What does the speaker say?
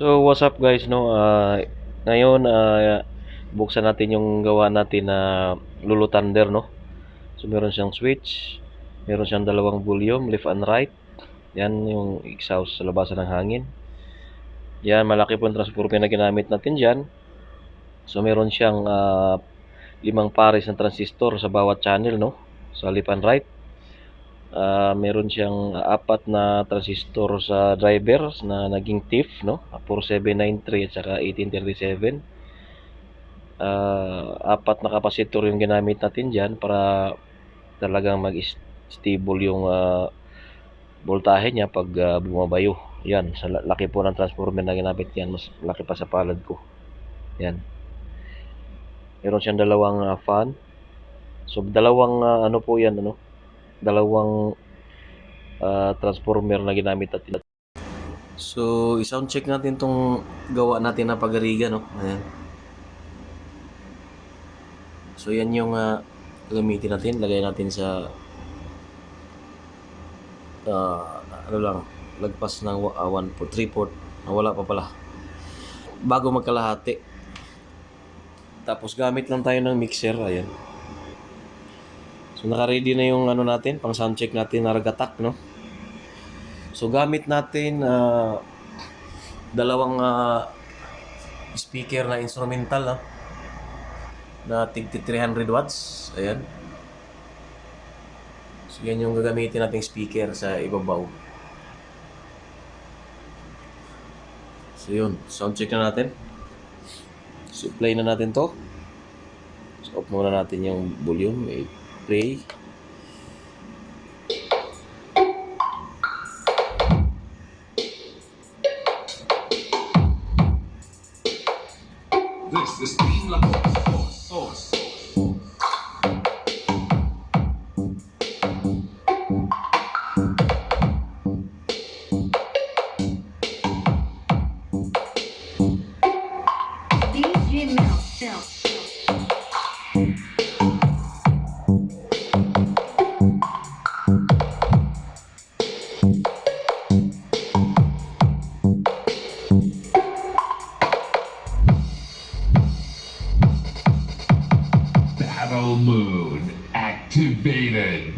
So, what's up guys, no? Ngayon, buksan natin yung gawa natin na Lulu Thunder, no? So, meron siyang switch, meron siyang dalawang volume, left and right. Yan yung exhaust sa labasan ng hangin. Yan, malaki po yung transformer na ginamit natin dyan. So, meron siyang 5 pares ng transistor sa bawat channel, no? Sa left and right. Meron siyang 4 na transistor sa driver na naging TIF, no? 4793 at saka 1837. 4 na kapasitor yung ginamit natin dyan para talagang mag-stable yung voltahe niya pag bumabayo. Yan, sa laki po ng transformer na ginamit yan, mas laki pa sa palad ko. Yan. Meron siyang dalawang fan. So dalawang ano po yan, ano? Dalawang transformer na ginamit natin. So, i-sound check natin tong gawa natin na pagariga, no? Ayan. So, yan yung gamitin natin. Lagay natin sa ano lang, lagpas ng 3/4. Wala pa pala. Bago magkalahati. Tapos, gamit lang tayo ng mixer. Ayan. So, naka-ready na yung ano natin, pang sound check natin na ragatak, no? So, gamit natin dalawang speaker na instrumental, na tig 300 watts. Ayan. So, yan yung gagamitin nating speaker sa ibabaw. So, yun. Sound check na natin. So, play na natin to. So, off muna natin yung volume. Play. This is Team La Sauce. DJ Mel. Battle mode activated.